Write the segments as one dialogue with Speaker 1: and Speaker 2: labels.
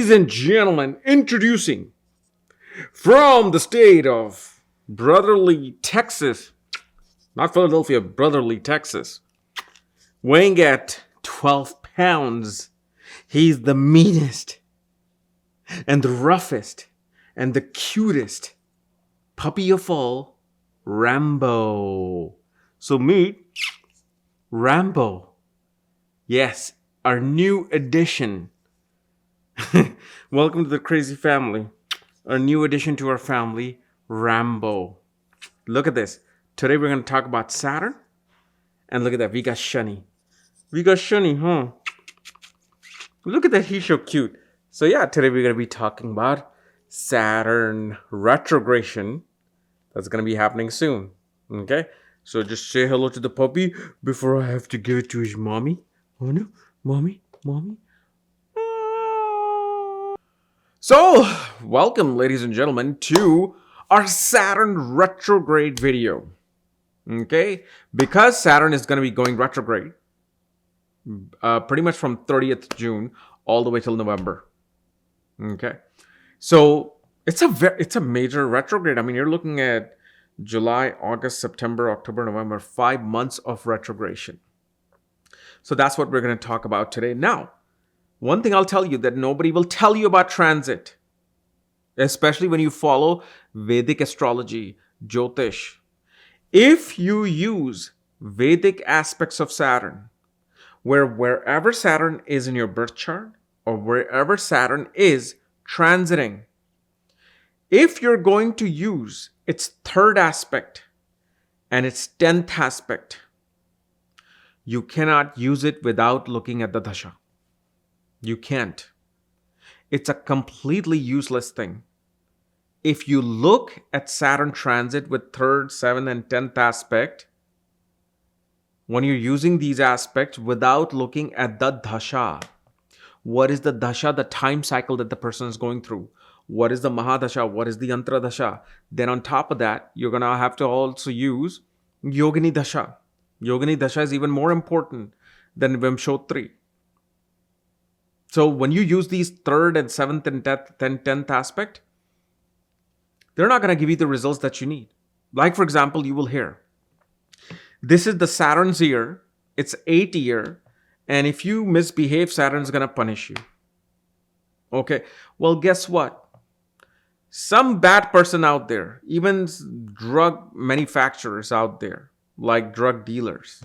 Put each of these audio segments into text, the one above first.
Speaker 1: Ladies and gentlemen, introducing from the state of brotherly Texas, not Philadelphia, brotherly Texas, weighing at 12 pounds. He's the meanest and the roughest and the cutest puppy of all, Rambo. So meet Rambo. Yes, our new addition. Welcome to the crazy family. Our new addition to our family, Rambo. Look at this. Today we're going to talk about Saturn. And look at that. We got Shani. Huh? Look at that. He's so cute. So yeah, today we're going to be talking about Saturn retrogression. That's going to be happening soon. Okay? So just say hello to the puppy before I have to give it to his mommy. Oh no. Mommy. So, welcome, ladies and gentlemen, to our Saturn retrograde video. Okay? Because Saturn is going to be going retrograde pretty much from 30th June all the way till November. Okay? So, it's a major retrograde. I mean, you're looking at July, August, September, October, November, 5 months of retrogression. So, that's what we're going to talk about today. Now, one thing I'll tell you that nobody will tell you about transit, especially when you follow Vedic astrology, Jyotish. If you use Vedic aspects of Saturn, wherever Saturn is in your birth chart or wherever Saturn is transiting, if you're going to use its third aspect and its 10th aspect, you cannot use it without looking at the dasha. You can't. It's a completely useless thing. If you look at Saturn transit with 3rd, 7th, and 10th aspect, when you're using these aspects without looking at the dasha, what is the dasha, the time cycle that the person is going through? What is the Mahadasha? What is the Antra Dasha? Then on top of that, you're going to have to also use Yogini Dasha. Yogini Dasha is even more important than Vimshottri. So when you use these 3rd and 7th and 10th aspect, they're not going to give you the results that you need. Like, for example, you will hear, this is the Saturn's year, it's 8th year, and if you misbehave, Saturn's going to punish you. Okay, well, guess what? Some bad person out there, even drug manufacturers out there, like drug dealers,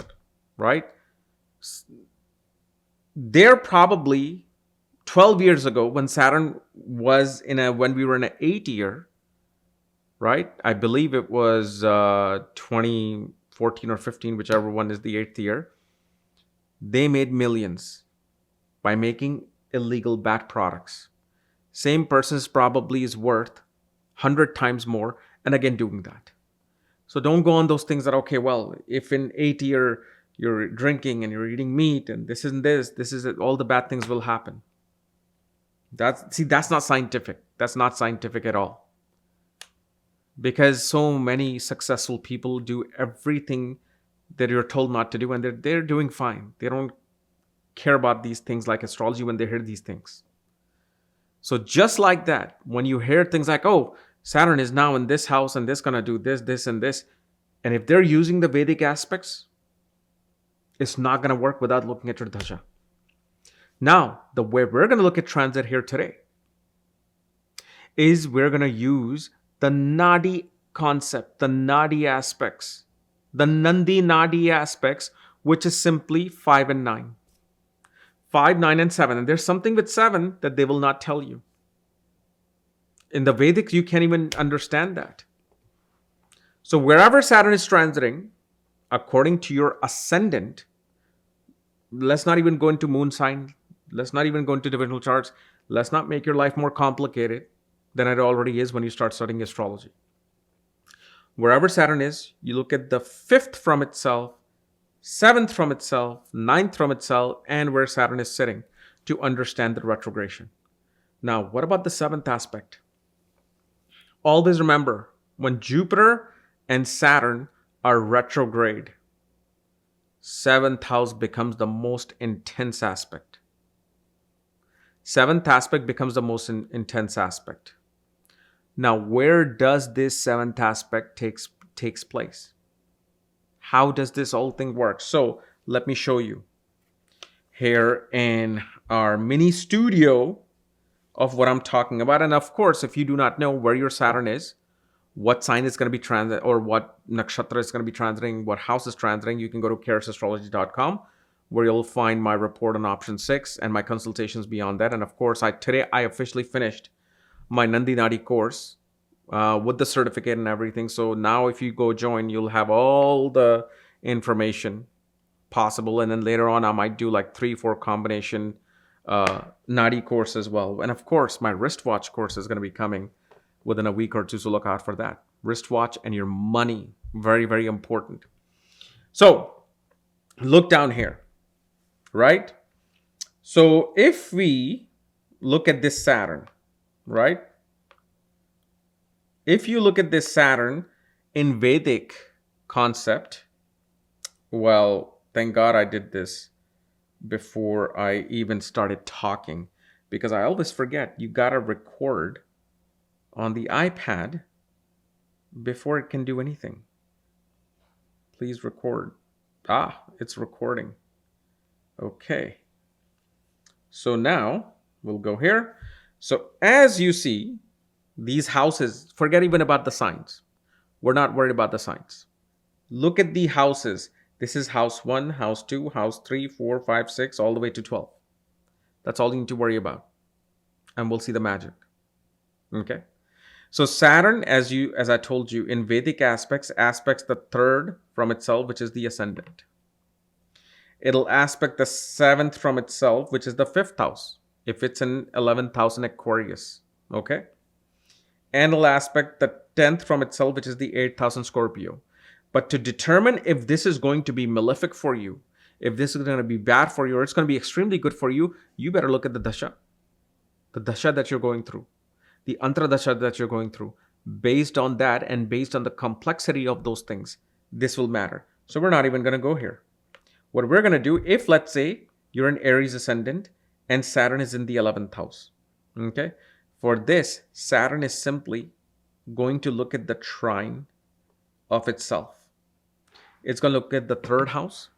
Speaker 1: right? They're probably 12 years ago when Saturn was when we were in an 8th year, right? I believe it was 2014 or 15, whichever one is the 8th year. They made millions by making illegal bad products. Same person probably is worth 100 times more and again doing that. So don't go on those things that, okay, well, if in 8th year you're drinking and you're eating meat and this is it, all the bad things will happen. That's not scientific. That's not scientific at all. Because so many successful people do everything that you're told not to do and they're doing fine. They don't care about these things like astrology when they hear these things. So just like that, when you hear things like, oh, Saturn is now in this house and this going to do this, and this. And if they're using the Vedic aspects, it's not going to work without looking at your dasha. Now, the way we're going to look at transit here today is we're going to use the Nadi concept, the Nadi aspects, the Nandi Nadi aspects, which is simply 5 and 9. 5, 9, and 7. And there's something with 7 that they will not tell you. In the Vedic, you can't even understand that. So wherever Saturn is transiting, according to your ascendant, let's not even go into moon sign. Let's not even go into divisional charts. Let's not make your life more complicated than it already is when you start studying astrology. Wherever Saturn is, you look at the 5th from itself, 7th from itself, 9th from itself, and where Saturn is sitting to understand the retrogression. Now, what about the 7th aspect? Always remember, when Jupiter and Saturn are retrograde, 7th house becomes the most intense aspect. Seventh aspect becomes the most intense aspect. Now, where does this seventh aspect takes place? How does this whole thing work? So let me show you here in our mini studio of what I'm talking about. And of course, if you do not know where your Saturn is, what sign is going to be transit, or what nakshatra is going to be transiting, what house is transiting, you can go to karasastrology.com, where you'll find my report on option 6 and my consultations beyond that. And of course, today I officially finished my Nandi Nadi course with the certificate and everything. So now if you go join, you'll have all the information possible. And then later on, I might do like 3-4 combination Nadi course as well. And of course, my wristwatch course is going to be coming within a week or two. So look out for that. Wristwatch and your money. Very, very important. So look down here, right? So if we look at this Saturn, right? If you look at this Saturn in Vedic concept, well, thank God I did this before I even started talking, because I always forget you gotta record on the iPad before it can do anything. Please record. It's recording. Okay. So now we'll go here. So as you see, these houses, forget even about the signs. We're not worried about the signs. Look at the houses. This is house 1, house 2, house 3, 4, 5, 6, all the way to 12. That's all you need to worry about. And we'll see the magic. Okay. So Saturn, as I told you, in Vedic aspects the third from itself, which is the ascendant. It'll aspect the seventh from itself, which is the fifth house, if it's in 11th house in Aquarius. Okay. And it'll aspect the 10th from itself, which is the 8th house in Scorpio. But to determine if this is going to be malefic for you, if this is going to be bad for you, or it's going to be extremely good for you, you better look at the dasha that you're going through, the antradasha that you're going through. Based on that and based on the complexity of those things, this will matter. So we're not even going to go here. What we're going to do, if let's say you're an Aries ascendant and Saturn is in the 11th house, okay? For this, Saturn is simply going to look at the trine of itself. It's going to look at the third house.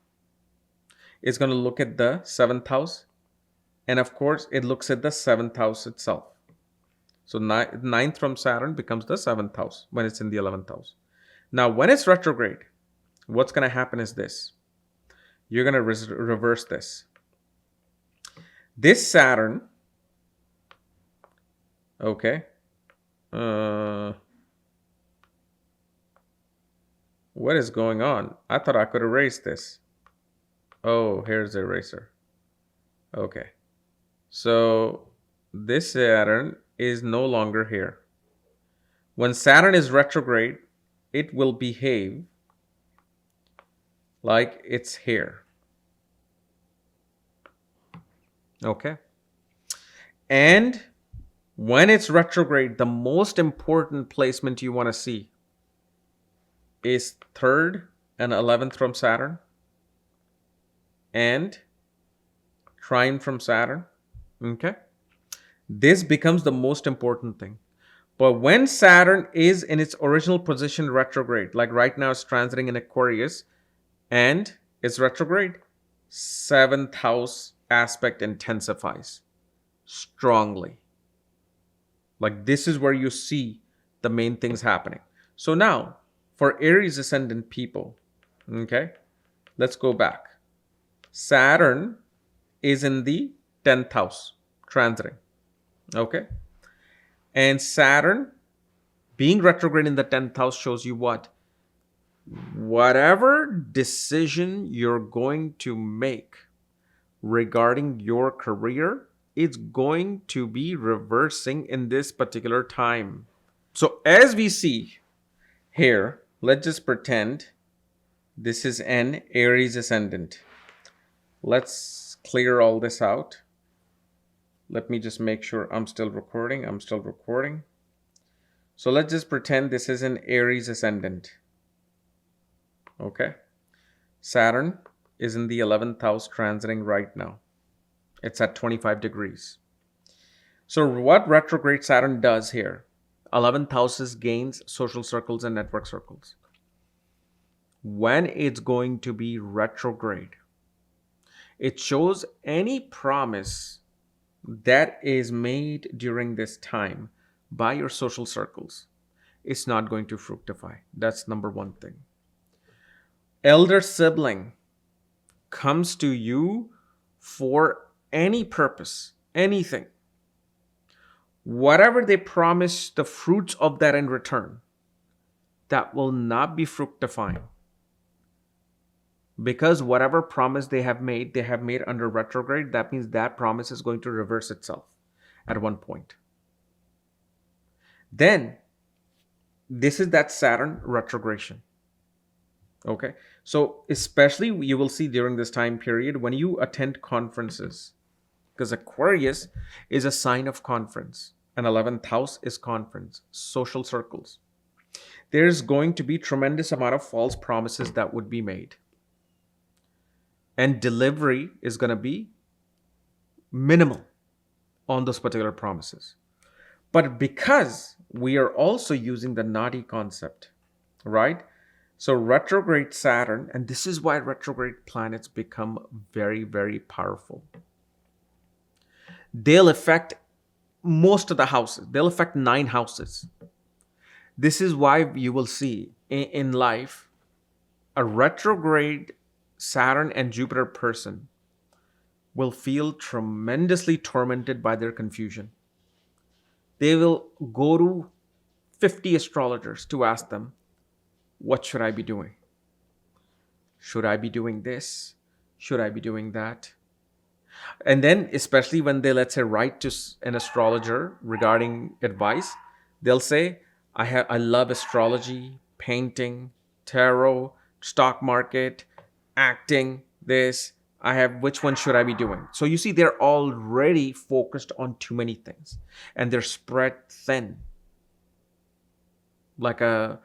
Speaker 1: It's going to look at the 7th house. And of course, it looks at the 7th house itself. So 9th from Saturn becomes the 7th house when it's in the 11th house. Now, when it's retrograde, what's going to happen is this. You're going to reverse this. This Saturn, okay. What is going on? I thought I could erase this. Oh, here's the eraser. Okay. So this Saturn is no longer here. When Saturn is retrograde, it will behave like it's here. Okay. And when it's retrograde, the most important placement you want to see is 3rd and 11th from Saturn and trine from Saturn. Okay. This becomes the most important thing. But when Saturn is in its original position retrograde, like right now it's transiting in Aquarius and it's retrograde, 7th house aspect intensifies strongly. Like this is where you see the main things happening. So now, for Aries ascendant people, okay, let's go back. Saturn is in the 10th house, transiting, okay? And Saturn being retrograde in the 10th house shows you what? Whatever decision you're going to make regarding your career, it's going to be reversing in this particular time. So as we see here, let's just pretend this is an Aries ascendant. Let's clear all this out. Let me just make sure I'm still recording. I'm still recording. So let's just pretend this is an Aries ascendant. Okay. Saturn is in the 11th house transiting right now. It's at 25 degrees. So what retrograde Saturn does here, 11th house is gains, social circles, and network circles. When it's going to be retrograde, it shows any promise that is made during this time by your social circles, it's not going to fructify. That's number one thing. Elder sibling comes to you for any purpose, anything. Whatever they promise, the fruits of that in return, that will not be fructifying. Because whatever promise they have made under retrograde, that means that promise is going to reverse itself at one point. Then, this is that Saturn retrogression. Okay, so especially you will see during this time period when you attend conferences, because Aquarius is a sign of conference, and 11th house is conference, social circles. There's going to be tremendous amount of false promises that would be made. And delivery is going to be minimal on those particular promises. But because we are also using the Nadi concept, right? So retrograde Saturn, and this is why retrograde planets become very, very powerful. They'll affect most of the houses. They'll affect 9 houses. This is why you will see in life a retrograde Saturn and Jupiter person will feel tremendously tormented by their confusion. They will go to 50 astrologers to ask them, what should I be doing? Should I be doing this? Should I be doing that? And then, especially when they, let's say, write to an astrologer regarding advice, they'll say, I love astrology, painting, tarot, stock market, acting, this. Which one should I be doing? So you see, they're already focused on too many things, and they're spread thin, like a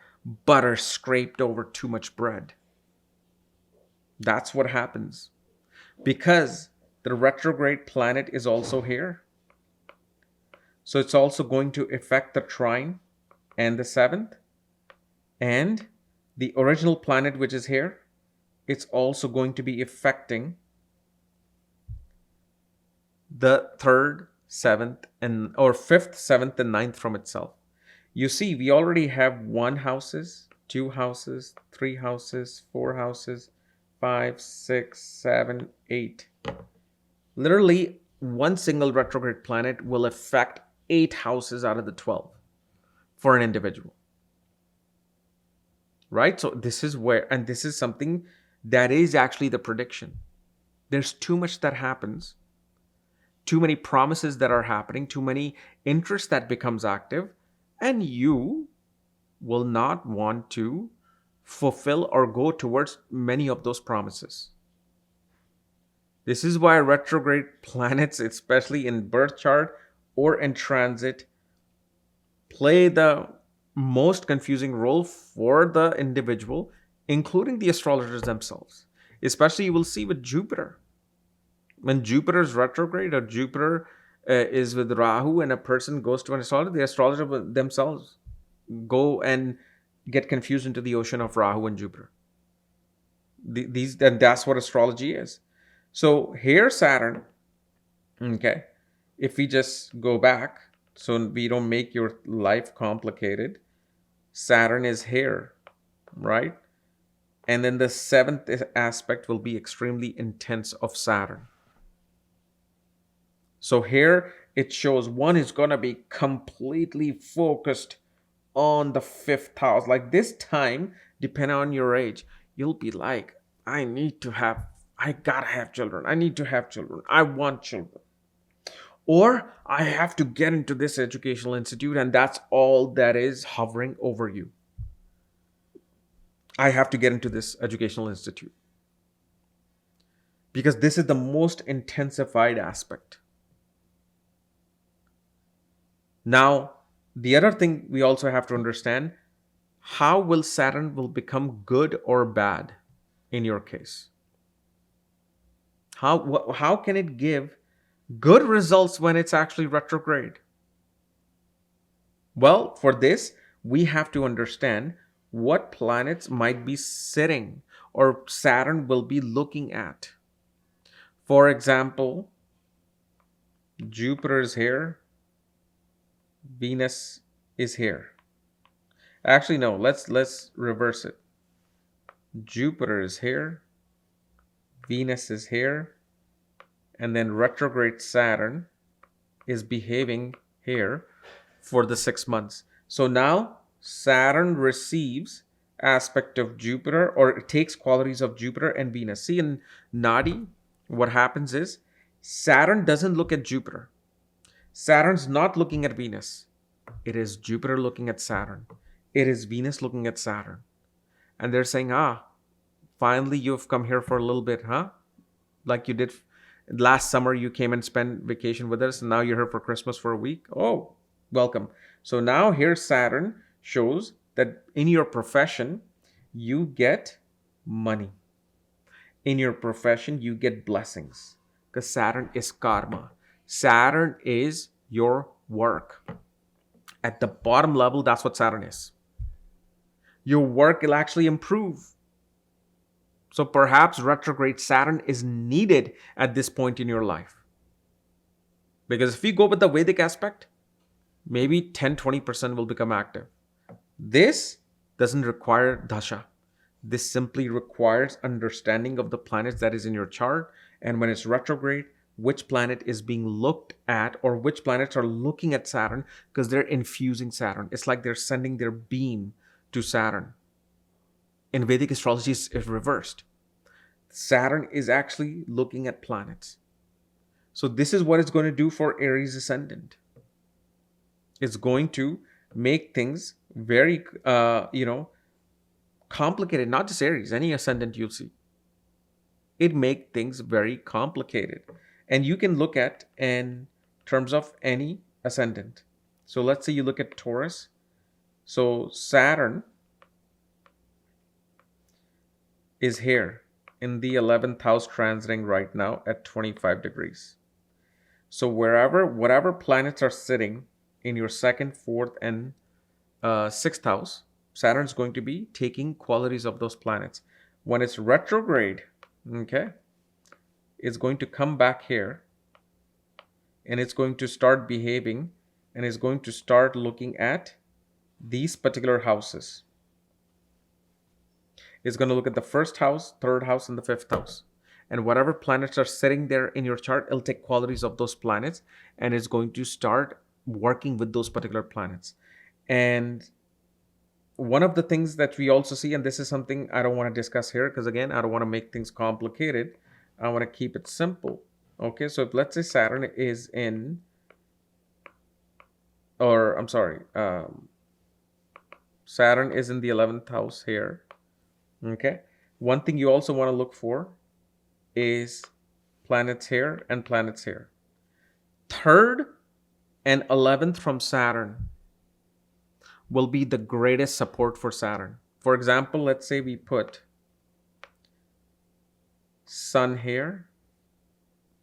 Speaker 1: butter scraped over too much bread. That's what happens because the retrograde planet is also here. So it's also going to affect the trine and the 7th, and the original planet, which is here, it's also going to be affecting the 3rd, 7th, or 5th, 7th, and 9th from itself. You see, we already have 1 houses, 2 houses, 3 houses, 4 houses, 5, 6, 7, 8. Literally, one single retrograde planet will affect 8 houses out of the 12 for an individual. Right? So this is where, and this is something that is actually the prediction. There's too much that happens, too many promises that are happening, too many interests that becomes active, and you will not want to fulfill or go towards many of those promises. This is why retrograde planets, especially in birth chart or in transit, play the most confusing role for the individual, including the astrologers themselves. Especially you will see with Jupiter. When Jupiter is retrograde or Jupiter is with Rahu and a person goes to an astrologer, the astrologer themselves go and get confused into the ocean of Rahu and Jupiter. And that's what astrology is. So here Saturn, okay, if we just go back, so we don't make your life complicated, Saturn is here, right? And then the 7th aspect will be extremely intense of Saturn. So here it shows one is going to be completely focused on the 5th house. Like this time, depending on your age, you'll be like, I gotta have children. I need to have children. I want children. Or I have to get into this educational institute, and that's all that is hovering over you. I have to get into this educational institute. Because this is the most intensified aspect. Now, the other thing we also have to understand, how will Saturn will become good or bad in your case? How can it give Good results when it's actually retrograde. Well, for this, we have to understand what planets might be sitting or Saturn will be looking at. For example, Jupiter is here, Venus is here. Actually, no, let's reverse it. Jupiter is here, Venus is here, and then retrograde Saturn is behaving here for the 6 months. So now Saturn receives aspect of Jupiter, or it takes qualities of Jupiter and Venus. See, in Nadi, what happens is Saturn doesn't look at Jupiter. Saturn's not looking at Venus. It is Jupiter looking at Saturn. It is Venus looking at Saturn. And they're saying, finally you've come here for a little bit, huh? Like you did last summer, you came and spent vacation with us, and now you're here for Christmas for a week. Oh, welcome. So now here Saturn shows that in your profession, you get money. In your profession, you get blessings. Because Saturn is karma. Saturn is your work. At the bottom level, that's what Saturn is. Your work will actually improve. So perhaps retrograde Saturn is needed at this point in your life. Because if you go with the Vedic aspect, maybe 10-20% will become active. This doesn't require dasha. This simply requires understanding of the planets that is in your chart, and when it's retrograde, which planet is being looked at, or which planets are looking at Saturn, because they're infusing Saturn. It's like they're sending their beam to Saturn. In Vedic astrology, it's reversed. Saturn is actually looking at planets. So this is what it's going to do for Aries ascendant. It's going to make things very, complicated. Not just Aries, any ascendant you'll see. It makes things very complicated. And you can look at in terms of any ascendant. So let's say you look at Taurus. So Saturn is here in the 11th house, transiting right now at 25 degrees. So whatever planets are sitting in your 2nd, 4th, and 6th house, Saturn's going to be taking qualities of those planets. When it's retrograde, okay, it's going to come back here and it's going to start behaving and it's going to start looking at these particular houses. It's going to look at the 1st house, 3rd house, and the 5th house. And whatever planets are sitting there in your chart, it'll take qualities of those planets and it's going to start working with those particular planets. And one of the things that we also see, and this is something I don't want to discuss here because again, I don't want to make things complicated. I want to keep it simple. Okay, so if let's say Saturn is in, Saturn is in the 11th house here. Okay, one thing you also want to look for is planets here and planets here. 3rd and 11th from Saturn will be the greatest support for Saturn. For example, let's say we put Sun here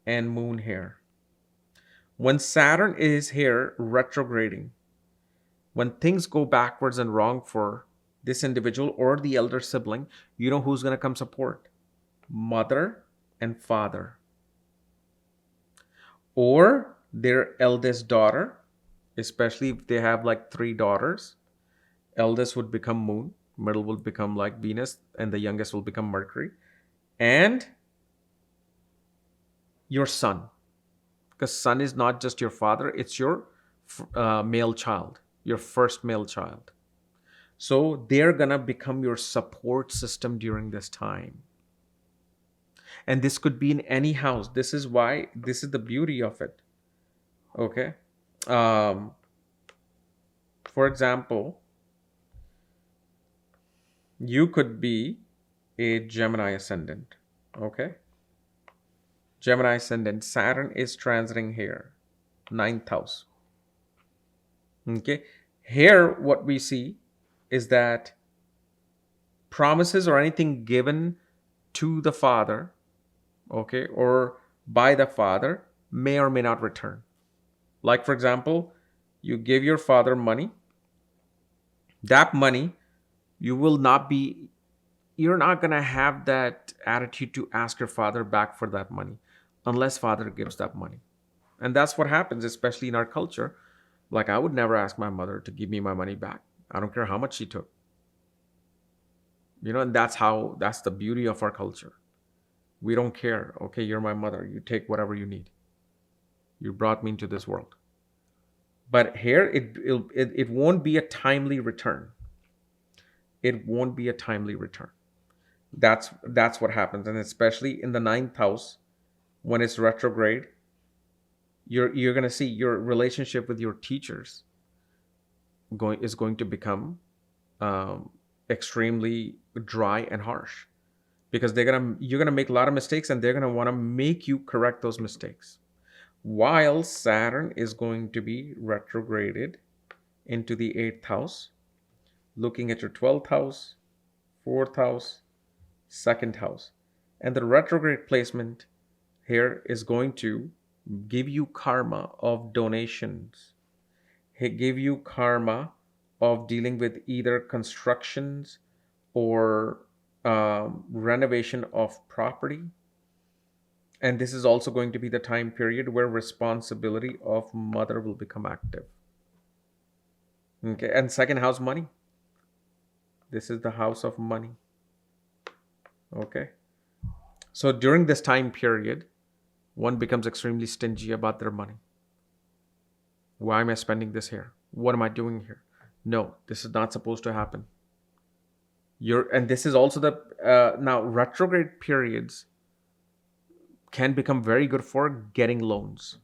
Speaker 1: and Moon here. When Saturn is here retrograding, when things go backwards and wrong for this individual or the elder sibling, you know who's going to come support? Mother and father. Or their eldest daughter, especially if they have like 3 daughters. Eldest would become Moon, middle will become like Venus, and the youngest will become Mercury. And your son. Because son is not just your father, it's your male child, your first male child. So they're going to become your support system during this time. And this could be in any house. This is why, this is the beauty of it. Okay. For example, you could be a Gemini ascendant. Okay. Gemini ascendant, Saturn is transiting here, 9th house. Okay. Here, what we see is that promises or anything given to the father, okay, or by the father, may or may not return. Like, for example, you give your father money. That money, you're not going to have that attitude to ask your father back for that money unless father gives that money. And that's what happens, especially in our culture. Like, I would never ask my mother to give me my money back. I don't care how much she took. And that's the beauty of our culture. We don't care. Okay, you're my mother. You take whatever you need. You brought me into this world. But here, it won't be a timely return. It won't be a timely return. That's what happens. And especially in the 9th house, when it's retrograde, you're going to see your relationship with your teachers is going to become extremely dry and harsh, because you're going to make a lot of mistakes, and they're going to want to make you correct those mistakes. While Saturn is going to be retrograded into the 8th house, looking at your 12th house, 4th house, 2nd house. And the retrograde placement here is going to give you karma of donations. Give you karma of dealing with either constructions or renovation of property. And this is also going to be the time period where responsibility of mother will become active. Okay, and 2nd house, money. This is the house of money. Okay. So during this time period, one becomes extremely stingy about their money. Why am I spending this here? What am I doing here? No, this is not supposed to happen. And this is also now retrograde periods can become very good for getting loans.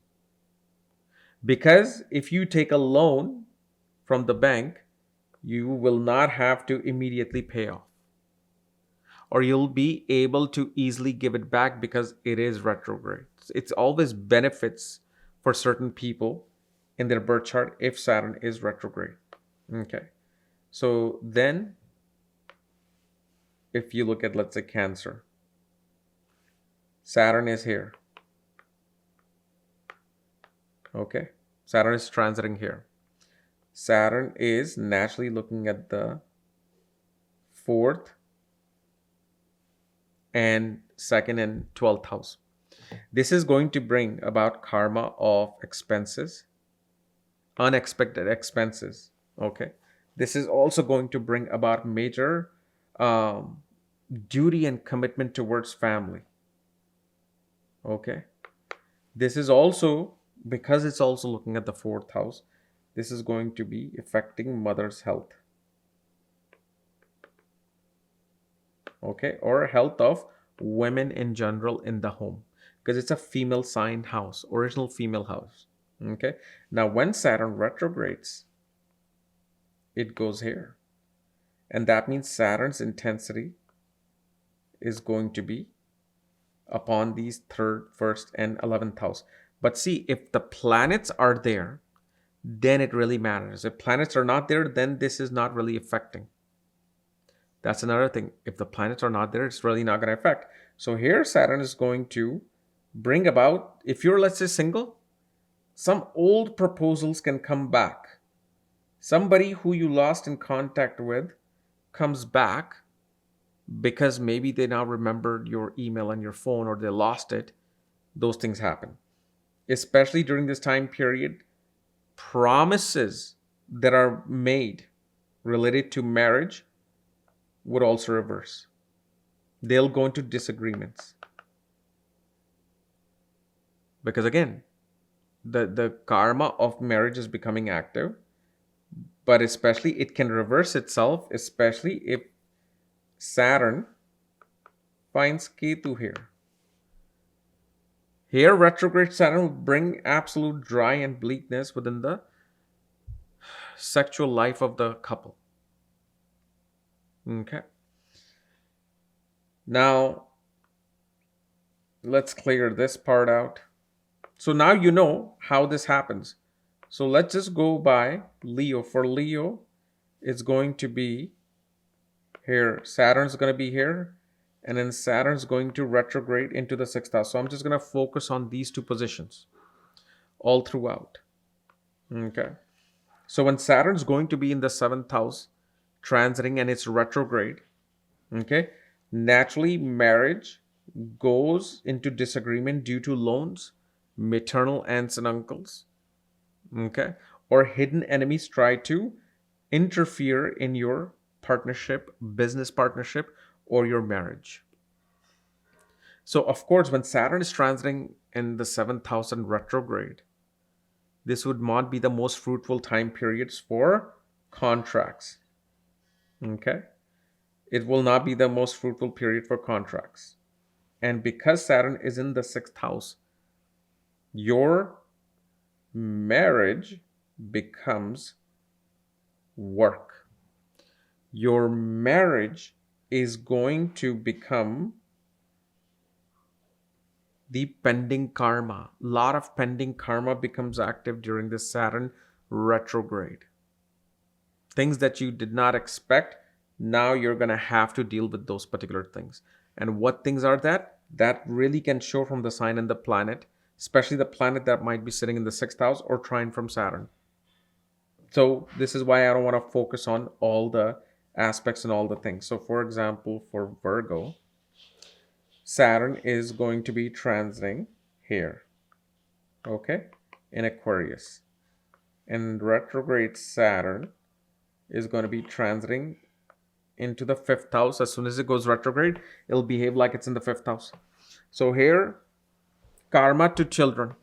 Speaker 1: Because if you take a loan from the bank, you will not have to immediately pay off. Or you'll be able to easily give it back because it is retrograde. It's always benefits for certain people in their birth chart if Saturn is retrograde. Okay. So then, if you look at, let's say, Cancer, Saturn is here. Okay. Saturn is transiting here. Saturn is naturally looking at the 4th and 2nd and 12th house. This is going to bring about karma of expenses, unexpected expenses. Okay. This is also going to bring about major duty and commitment towards family. Okay. This is also, because it's also looking at the 4th house, this is going to be affecting mother's health. Okay. Or health of women in general in the home, because it's a female sign house, original female house. Okay. Now, when Saturn retrogrades, it goes here. And that means Saturn's intensity is going to be upon these 3rd, 1st, and 11th house. But see, if the planets are there, then it really matters. If planets are not there, then this is not really affecting. That's another thing. If the planets are not there, it's really not going to affect. So here, Saturn is going to bring about, if you're, let's say, single, some old proposals can come back. Somebody who you lost in contact with comes back because maybe they now remembered your email and your phone, or they lost it. Those things happen. Especially during this time period, promises that are made related to marriage would also reverse. They'll go into disagreements. Because again, the karma of marriage is becoming active, but especially it can reverse itself, especially if Saturn finds Ketu here. Here, retrograde Saturn will bring absolute dry and bleakness within the sexual life of the couple. Okay. Now, let's clear this part out. So now you know how this happens. So let's just go by Leo. For Leo, it's going to be here. Saturn's going to be here. And then Saturn's going to retrograde into the 6th house. So I'm just going to focus on these two positions. all throughout. Okay. So when Saturn's going to be in the 7th house, transiting, and it's retrograde, okay, naturally marriage goes into disagreement due to loans, maternal aunts and uncles, okay, or hidden enemies try to interfere in your partnership, business partnership, or your marriage. So, of course, when Saturn is transiting in the 7th house and retrograde, this would not be the most fruitful time periods for contracts. Okay? It will not be the most fruitful period for contracts. And because Saturn is in the 6th house, your marriage becomes work. Your marriage is going to become the pending karma. A lot of pending karma becomes active during this Saturn retrograde. Things that you did not expect, now you're going to have to deal with those particular things. And what things are that? That really can show from the sign and the planet, especially the planet that might be sitting in the 6th house or trine from Saturn. So this is why I don't want to focus on all the aspects and all the things. So for example, for Virgo, Saturn is going to be transiting here, okay, in Aquarius. And retrograde Saturn is going to be transiting into the 5th house. As soon as it goes retrograde, it'll behave like it's in the 5th house. So here, karma to children.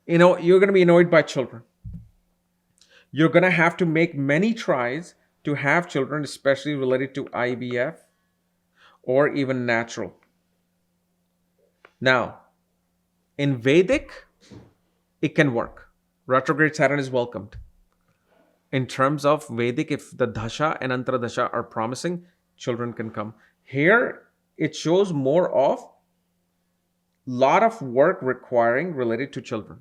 Speaker 1: You're going to be annoyed by children. You're going to have to make many tries to have children, especially related to IVF or even natural. Now, in Vedic, it can work. Retrograde Saturn is welcomed. In terms of Vedic, if the Dasha and Antara are promising, children can come. Here, it shows more of lot of work requiring related to children.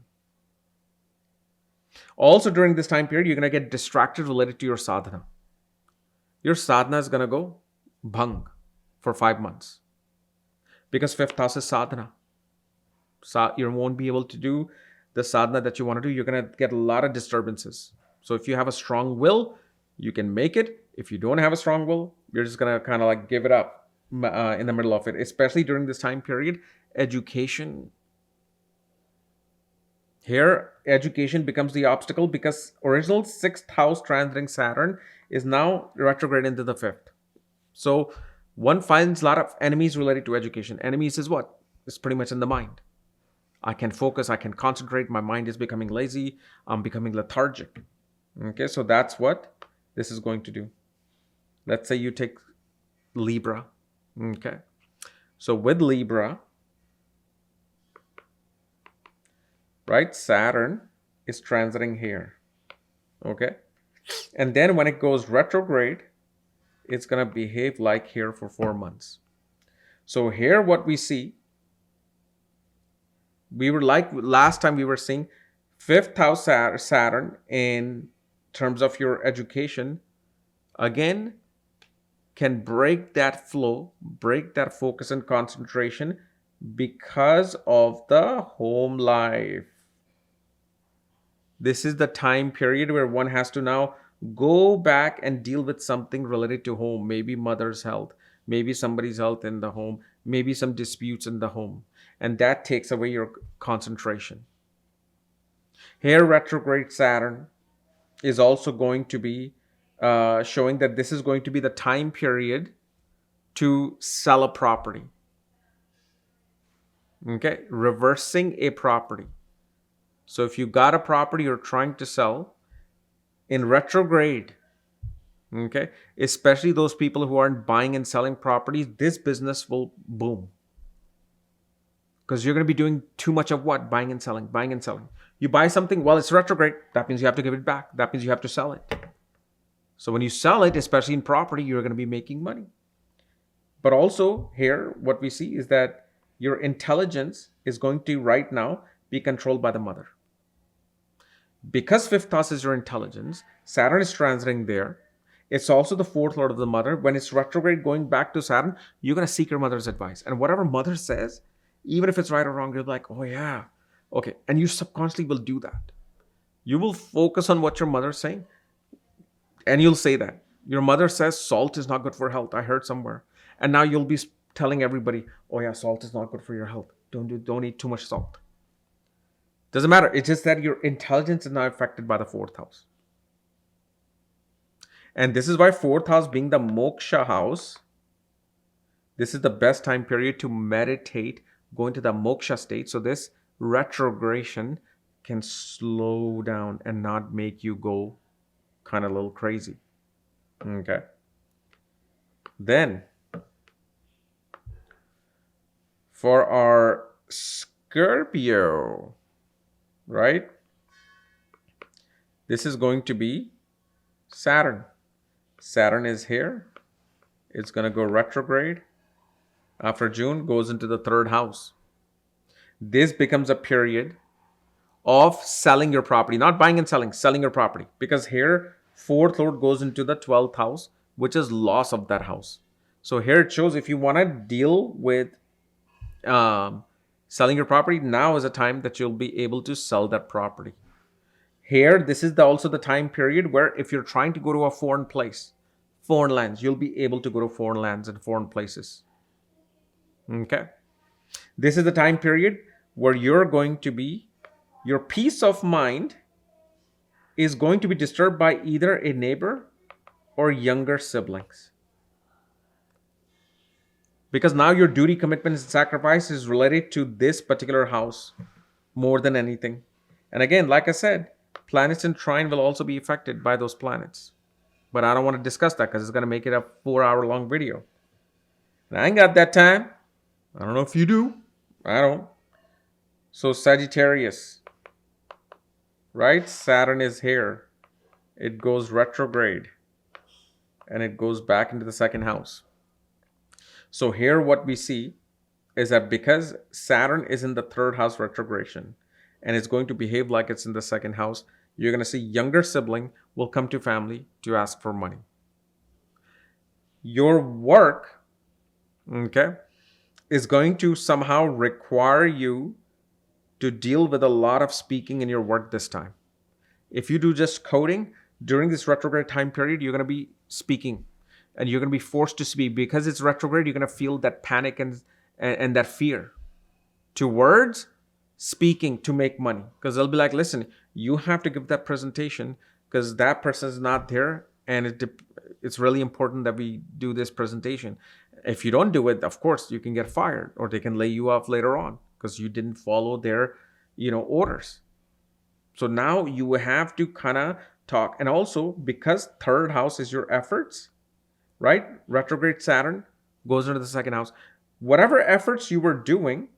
Speaker 1: Also, during this time period, you're going to get distracted related to your sadhana. Your sadhana is going to go bhang for 5 months. Because 5th house is sadhana. You won't be able to do the sadhana that you want to do. You're going to get a lot of disturbances. So if you have a strong will, you can make it. If you don't have a strong will, you're just going to kind of like give it up in the middle of it. Especially during this time period, education. Here, education becomes the obstacle because original 6th house transiting Saturn is now retrograde into the 5th. So one finds a lot of enemies related to education. Enemies is what? It's pretty much in the mind. I can focus, I can concentrate, my mind is becoming lazy, I'm becoming lethargic. Okay, so that's what this is going to do. Let's say you take Libra. Okay, so with Libra, right, Saturn is transiting here. Okay, and then when it goes retrograde, it's going to behave like here for 4 months. So here what we see, we were like last time we were seeing 5th house Saturn in terms of your education, again, can break that flow, break that focus and concentration because of the home life. This is the time period where one has to now go back and deal with something related to home, maybe mother's health, maybe somebody's health in the home, maybe some disputes in the home, and that takes away your concentration. Here, retrograde Saturn is also going to be showing that this is going to be the time period to sell a property. Okay, reversing a property. So if you got a property you're trying to sell in retrograde, okay, especially those people who aren't buying and selling properties, this business will boom. Because you're going to be doing too much of what? Buying and selling, buying and selling. You buy something, well, it's retrograde. That means you have to give it back. That means you have to sell it. So when you sell it, especially in property, you're going to be making money. But also here, what we see is that your intelligence is going to right now be controlled by the mother. Because 5th house is your intelligence, Saturn is transiting there. It's also the 4th lord of the mother. When it's retrograde going back to Saturn, you're going to seek your mother's advice. And whatever mother says, even if it's right or wrong, you're like, oh yeah, Okay, and you subconsciously will do that. You will focus on what your mother's saying, and you'll say that. Your mother says salt is not good for health. I heard somewhere. And now you'll be telling everybody, oh yeah, salt is not good for your health. Don't eat too much salt. Doesn't matter. It's just that your intelligence is now affected by the fourth house. And this is why fourth house being the moksha house, this is the best time period to meditate, go into the moksha state. So this retrogression can slow down and not make you go kind of a little crazy. Okay. Then for our Scorpio, right? This is going to be Saturn. Saturn is here. It's going to go retrograde. After June, goes into the third house. This becomes a period of selling your property, not buying and selling your property. Because here, fourth lord goes into the 12th house, which is loss of that house. So here it shows if you want to deal with selling your property, now is a time that you'll be able to sell that property. Here, this is also the time period where if you're trying to go to a foreign place, foreign lands, you'll be able to go to foreign lands and foreign places. Okay. This is the time period where you're going to be, your peace of mind is going to be disturbed by either a neighbor or younger siblings. Because now your duty, commitment, and sacrifice is related to this particular house more than anything. And again, like I said, planets in trine will also be affected by those planets. But I don't want to discuss that because it's going to make it a 4-hour-long video. And I ain't got that time. I don't know if you do. I don't. So Sagittarius, right? Saturn is here. It goes retrograde. And it goes back into the second house. So here what we see is that because Saturn is in the third house retrogression and it's going to behave like it's in the second house, you're going to see younger sibling will come to family to ask for money. Your work, okay, is going to somehow require you to deal with a lot of speaking in your work this time. If you do just coding, during this retrograde time period, you're going to be speaking and you're going to be forced to speak. Because it's retrograde, you're going to feel that panic and that fear towards speaking to make money. Because they'll be like, listen, you have to give that presentation because that person is not there and it's really important that we do this presentation. If you don't do it, of course, you can get fired or they can lay you off later on because you didn't follow their, orders. So now you have to kind of talk. And also because third house is your efforts, right? Retrograde Saturn goes into the second house. Whatever efforts you were doing,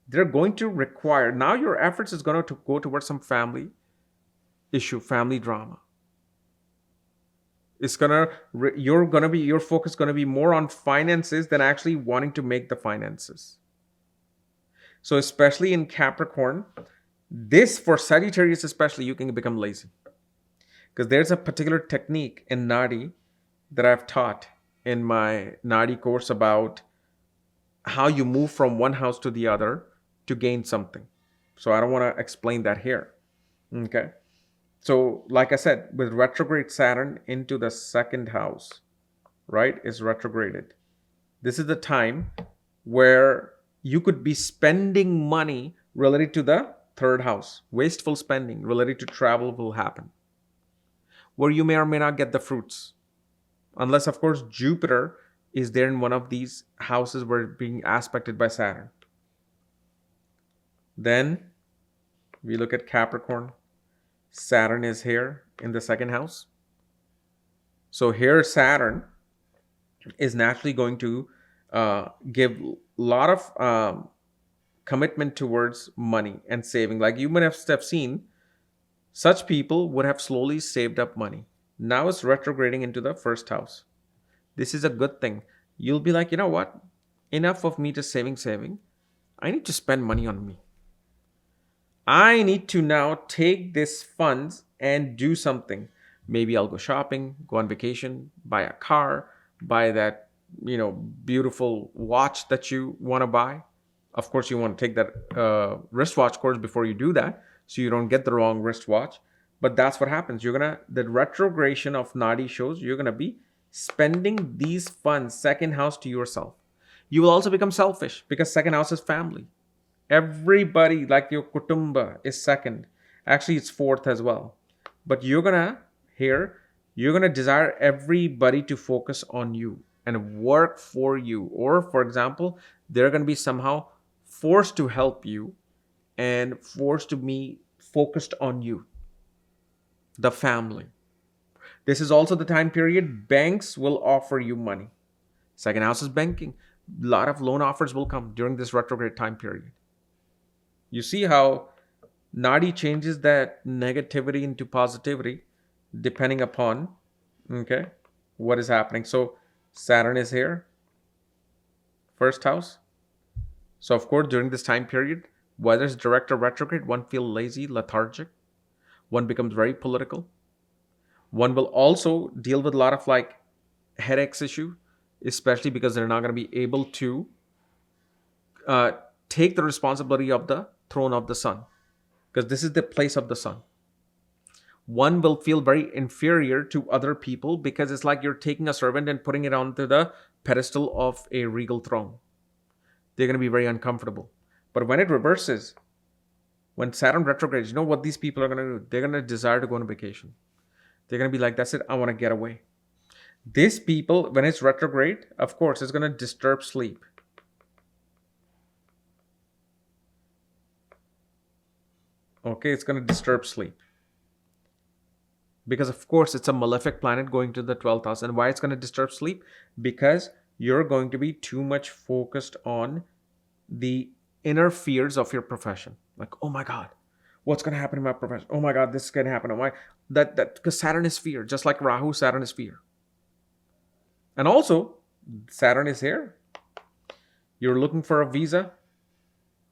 Speaker 1: they're going to require, now your efforts is going to go towards some family issue, family drama. It's your focus going to be more on finances than actually wanting to make the finances. So especially in Capricorn, this for Sagittarius especially, you can become lazy. Because there's a particular technique in Nadi that I've taught in my Nadi course about how you move from one house to the other to gain something. So I don't want to explain that here. Okay. So like I said, with retrograde Saturn into the second house, right, is retrograded. This is the time where you could be spending money related to the third house. Wasteful spending related to travel will happen. Where you may or may not get the fruits. Unless, of course, Jupiter is there in one of these houses where it's being aspected by Saturn. Then we look at Capricorn. Saturn is here in the second house. So here Saturn is naturally going to give a lot of commitment towards money and saving. Like you might have seen, such people would have slowly saved up money. Now it's retrograding into the first house. This is a good thing. You'll be like, you know what? Enough of me just saving. I need to spend money on me. I need to now take this funds and do something. Maybe I'll go shopping, go on vacation, buy a car, buy that, beautiful watch that you want to buy, Of course, you want to take that wristwatch course before you do that, so you don't get the wrong wristwatch. But that's what happens. The retrogression of Nadi shows you're gonna be spending these funds, second house, to yourself. You will also become selfish because second house is family. Everybody, like your kutumba, is second. Actually, it's fourth as well. But you're gonna desire everybody to focus on you and work for you. Or, for example, they're gonna be somehow forced to help you and forced to be focused on you, the family. This is also the time period banks will offer you money. Second house is banking. A lot of loan offers will come during this retrograde time period. You see how Nadi changes that negativity into positivity depending upon, okay, what is happening. So Saturn is here, first house. So of course, during this time period, whether it's direct or retrograde, one feels lazy, lethargic. One becomes very political. One will also deal with a lot of like headaches issue, especially because they're not going to be able to take the responsibility of the throne of the sun, because this is the place of the sun. One will feel very inferior to other people because it's like you're taking a servant and putting it onto the pedestal of a regal throne. They're going to be very uncomfortable. But when it reverses, when Saturn retrogrades, you know what these people are going to do? They're going to desire to go on vacation. They're going to be like, that's it, I want to get away. These people, when it's retrograde, of course, it's going to disturb sleep. Okay, it's going to disturb sleep. Because, of course, it's a malefic planet going to the 12th house. And why it's going to disturb sleep? Because you're going to be too much focused on the inner fears of your profession. Like, oh my God, what's going to happen in my profession? Oh my God, this is going to happen. Oh my, because Saturn is fear. Just like Rahu, Saturn is fear. And also, Saturn is here. You're looking for a visa.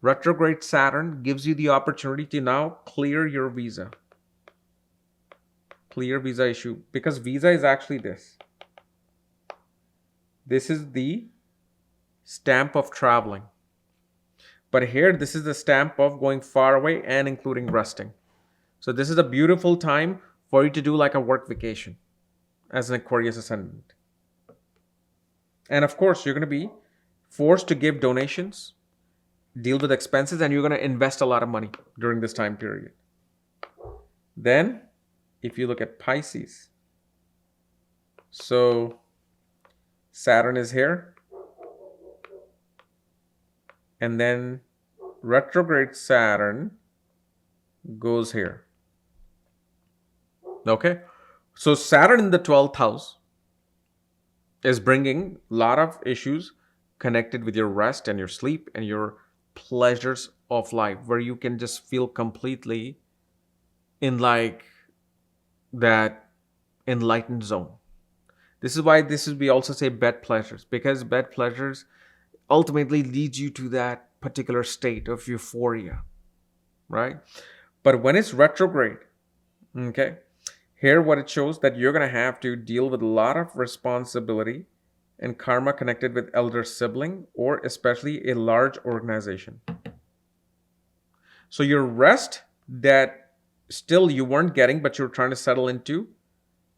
Speaker 1: Retrograde Saturn gives you the opportunity to now clear your visa. Clear visa issue. Because visa is actually this. This is the stamp of traveling. But here, this is the stamp of going far away and including resting. So this is a beautiful time for you to do like a work vacation as an Aquarius ascendant. And of course, you're going to be forced to give donations, deal with expenses, and you're going to invest a lot of money during this time period. Then, if you look at Pisces, so Saturn is here. And then retrograde Saturn goes here. Okay. So Saturn in the 12th house is bringing a lot of issues connected with your rest and your sleep and your pleasures of life, where you can just feel completely in like that enlightened zone. This is why we also say bed pleasures, because bed pleasures ultimately leads you to that particular state of euphoria, right? But when it's retrograde, okay, here what it shows that you're going to have to deal with a lot of responsibility and karma connected with elder sibling or especially a large organization. So your rest that still you weren't getting but you're trying to settle into,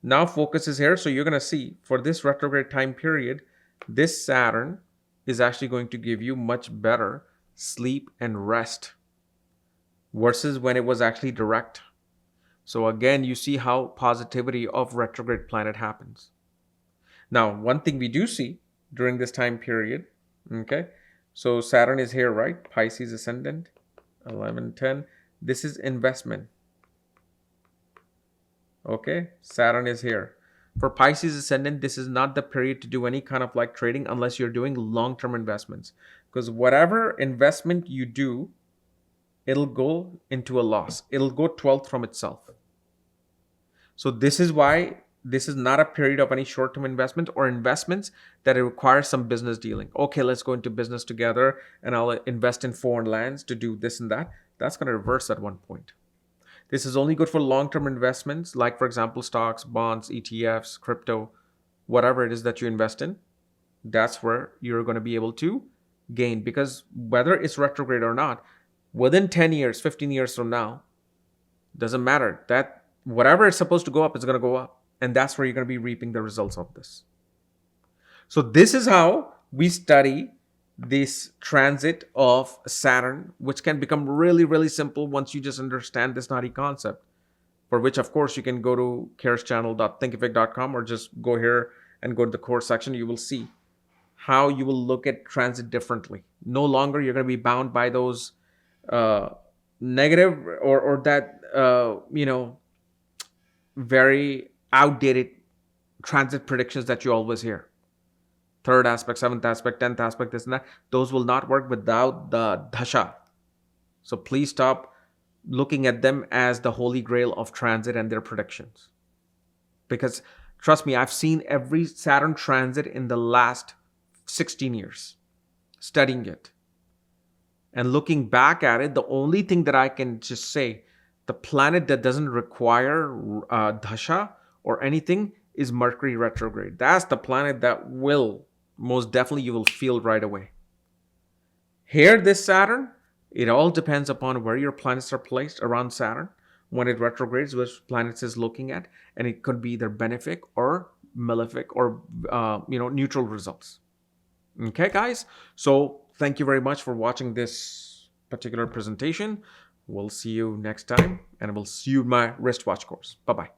Speaker 1: now focus is here. So you're going to see for this retrograde time period, this Saturn is actually going to give you much better sleep and rest versus when it was actually direct. So again, you see how positivity of retrograde planet happens. Now, one thing we do see during this time period, okay, so Saturn is here, right? Pisces ascendant, 11, 10. This is investment. Okay, Saturn is here. For Pisces ascendant, this is not the period to do any kind of like trading unless you're doing long-term investments. Because whatever investment you do, it'll go into a loss. It'll go 12th from itself. So this is why this is not a period of any short-term investment or investments that require some business dealing. Okay, let's go into business together and I'll invest in foreign lands to do this and that. That's going to reverse at one point. This is only good for long-term investments, like, for example, stocks, bonds, ETFs, crypto, whatever it is that you invest in. That's where you're going to be able to gain, because whether it's retrograde or not, within 10 years, 15 years from now, doesn't matter. That whatever it's supposed to go up is going to go up. And that's where you're going to be reaping the results of this. So this is how we study this transit of Saturn, which can become really, really simple once you just understand this naughty concept. For which, of course, you can go to careschannel.thinkific.com or just go here and go to the course section. You will see how you will look at transit differently. No longer you're going to be bound by those negative or that, very outdated transit predictions that you always hear. Third aspect, seventh aspect, 10th aspect, this and that. Those will not work without the dasha. So please stop looking at them as the holy grail of transit and their predictions. Because trust me, I've seen every Saturn transit in the last 16 years, studying it. And looking back at it, the only thing that I can just say, the planet that doesn't require dasha or anything is Mercury retrograde. That's the planet that will, most definitely you will feel right away. Here, this Saturn, it all depends upon where your planets are placed around Saturn. When it retrogrades, which planets is looking at, and it could be either benefic or malefic or neutral results. Okay, guys. So thank you very much for watching this particular presentation. We'll see you next time, and we'll see you in my wristwatch course. Bye-bye.